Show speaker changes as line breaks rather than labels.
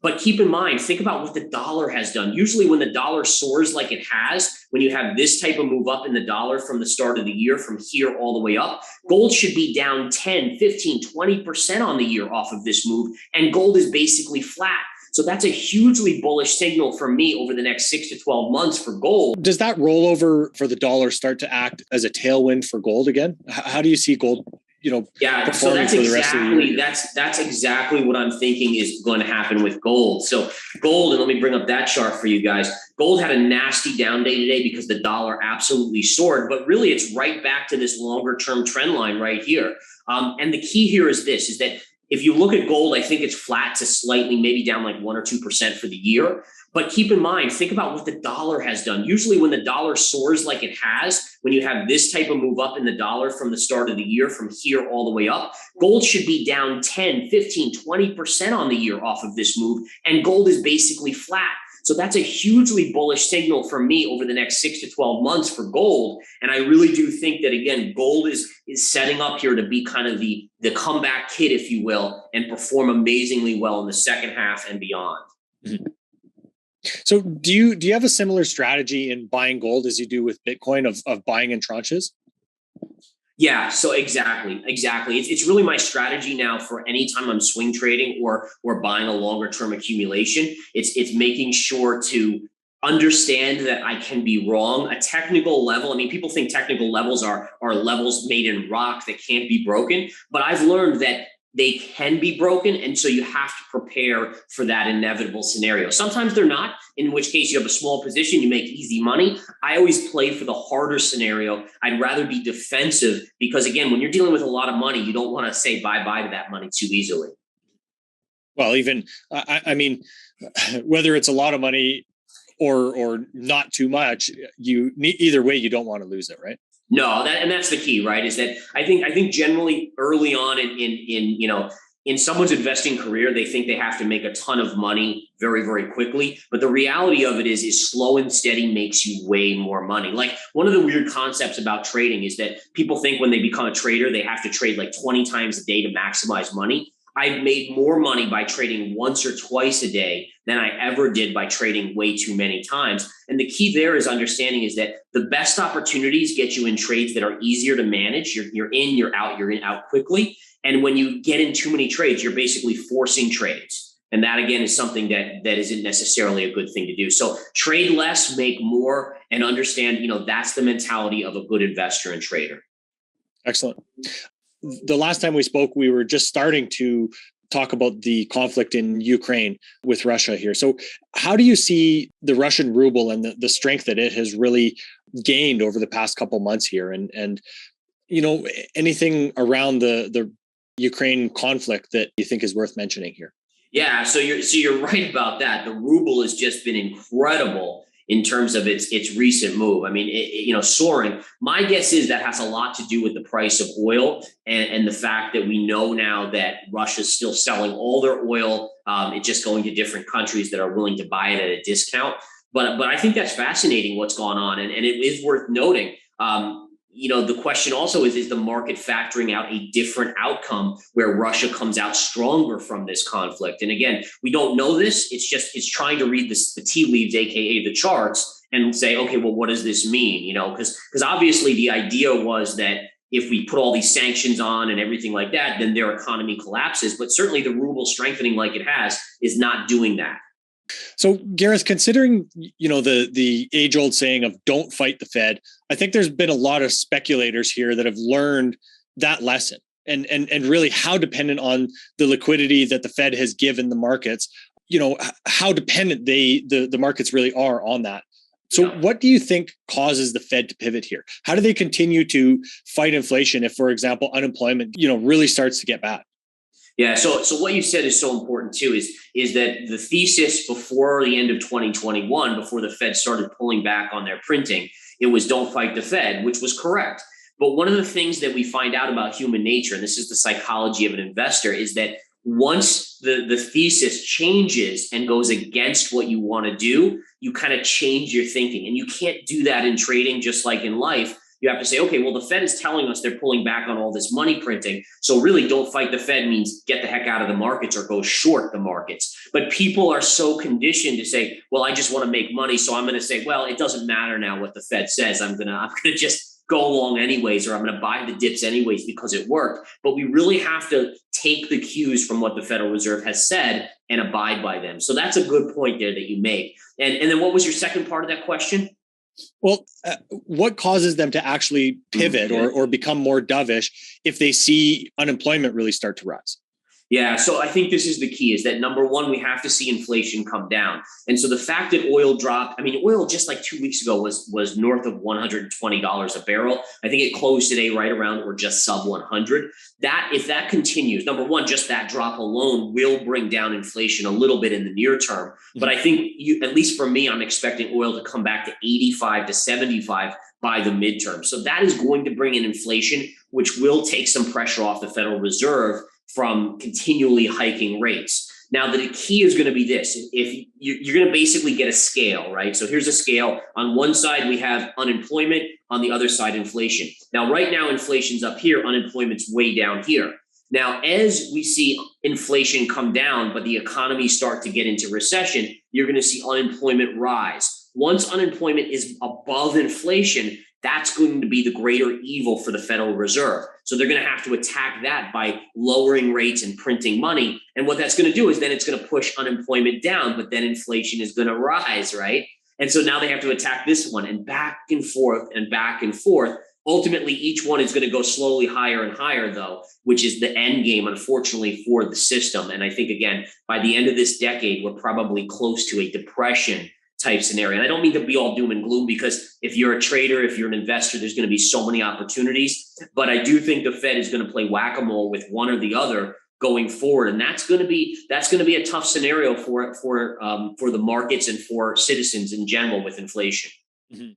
But keep in mind, think about what the dollar has done. Usually when the dollar soars like it has, when you have this type of move up in the dollar from the start of the year, from here all the way up, gold should be down 10, 15, 20% on the year off of this move. And gold is basically flat. So that's a hugely bullish signal for me over the next 6 to 12 months for gold.
Does that rollover for the dollar start to act as a tailwind for gold again? How do you see gold,
Yeah, so that's exactly that's exactly what I'm thinking is going to happen with gold. So gold, and let me bring up that chart for you guys. Gold had a nasty down day today because the dollar absolutely soared, but really it's right back to this longer term trend line right here. And the key here is this: is that if you look at gold, I think it's flat to slightly maybe down like 1 or 2% for the year. But keep in mind, think about what the dollar has done. Usually when the dollar soars like it has, when you have this type of move up in the dollar from the start of the year, from here all the way up, gold should be down 10, 15, 20% on the year off of this move. And gold is basically flat. So that's a hugely bullish signal for me over the next 6 to 12 months for gold. And I really do think that, again, gold is setting up here to be kind of the comeback kid, if you will, and perform amazingly well in the second half and beyond.
Mm-hmm. So do you have a similar strategy in buying gold as you do with Bitcoin of buying in tranches?
Yeah, so exactly. It's really my strategy now for any time I'm swing trading or buying a longer term accumulation. It's making sure to understand that I can be wrong. A technical level, I mean, people think technical levels are levels made in rock that can't be broken, but I've learned that they can be broken. And so you have to prepare for that inevitable scenario. Sometimes they're not, in which case you have a small position, you make easy money. I always play for the harder scenario. I'd rather be defensive because, again, when you're dealing with a lot of money, you don't want to say bye-bye to that money too easily.
Well, even, I mean, whether it's a lot of money or not too much, either way, you don't want to lose it, right?
No, that's the key, right? Is that I think generally early on in someone's investing career, they think they have to make a ton of money very, very quickly. But the reality of it is slow and steady makes you way more money. Like one of the weird concepts about trading is that people think when they become a trader, they have to trade like 20 times a day to maximize money. I've made more money by trading once or twice a day than I ever did by trading way too many times. And the key there is understanding is that the best opportunities get you in trades that are easier to manage. You're in, you're out quickly. And when you get in too many trades, you're basically forcing trades. And that, again, is something that isn't necessarily a good thing to do. So trade less, make more, and understand, that's the mentality of a good investor and trader.
Excellent. The last time we spoke, we were just starting to talk about the conflict in Ukraine with Russia here. So how do you see the Russian ruble and the strength that it has really gained over the past couple months here? And anything around the Ukraine conflict that you think is worth mentioning here?
Yeah, so you're right about that. The ruble has just been incredible in terms of its recent move. I mean, soaring. My guess is that has a lot to do with the price of oil and the fact that we know now that Russia's still selling all their oil. It's just going to different countries that are willing to buy it at a discount. But I think that's fascinating what's gone on. And it is worth noting. The question also is the market factoring out a different outcome where Russia comes out stronger from this conflict? And again, we don't know this. It's trying to read the tea leaves, AKA the charts, and say, okay, well, what does this mean? Because obviously the idea was that if we put all these sanctions on and everything like that, then their economy collapses. But certainly the ruble strengthening like it has is not doing that.
So, Gareth, considering, the age-old saying of don't fight the Fed, I think there's been a lot of speculators here that have learned that lesson and really how dependent on the liquidity that the Fed has given the markets, how dependent the markets really are on that. So what do you think causes the Fed to pivot here? How do they continue to fight inflation if, for example, unemployment, really starts to get bad?
Yeah. So what you said is so important too, is that the thesis before the end of 2021, before the Fed started pulling back on their printing, it was don't fight the Fed, which was correct. But one of the things that we find out about human nature, and this is the psychology of an investor, is that once the thesis changes and goes against what you want to do, you kind of change your thinking. And you can't do that in trading, just like in life. you have to say, okay, well, the Fed is telling us they're pulling back on all this money printing. So really, don't fight the Fed means get the heck out of the markets or go short the markets. But people are so conditioned to say, well, I just want to make money. So I'm going to say, well, it doesn't matter now what the Fed says. I'm gonna just go along anyways, or I'm going to buy the dips anyways because it worked. But we really have to take the cues from what the Federal Reserve has said and abide by them. So that's a good point there that you make. And then what was your second part of that question?
Well, what causes them to actually pivot or become more dovish if they see unemployment really start to rise?
Yeah, so I think this is the key, is that number one, we have to see inflation come down. And so the fact that oil dropped, I mean, oil just like 2 weeks ago was north of $120 a barrel. I think it closed today right around or just sub 100. That, if that continues, number one, just that drop alone will bring down inflation a little bit in the near term. But I think at least for me, I'm expecting oil to come back to 85 to 75 by the midterm. So that is going to bring in inflation, which will take some pressure off the Federal Reserve from continually hiking rates. Now, the key is going to be this. If you're going to basically get a scale, right? So here's a scale. On one side, we have unemployment. On the other side, inflation. Now, right now, inflation's up here. Unemployment's way down here. Now, as we see inflation come down, but the economy start to get into recession, you're going to see unemployment rise. Once unemployment is above inflation, that's going to be the greater evil for the Federal Reserve. So they're going to have to attack that by lowering rates and printing money. And what that's going to do is then it's going to push unemployment down, but then inflation is going to rise, right? And so now they have to attack this one, and back and forth and back and forth. Ultimately, each one is going to go slowly higher and higher, though, which is the end game, unfortunately, for the system. And I think, again, by the end of this decade, we're probably close to a depression type scenario. And I don't mean to be all doom and gloom, because if you're a trader, if you're an investor, there's going to be so many opportunities. But I do think the Fed is going to play whack-a-mole with one or the other going forward, and that's going to be a tough scenario for the markets and for citizens in general with inflation.
Mm-hmm.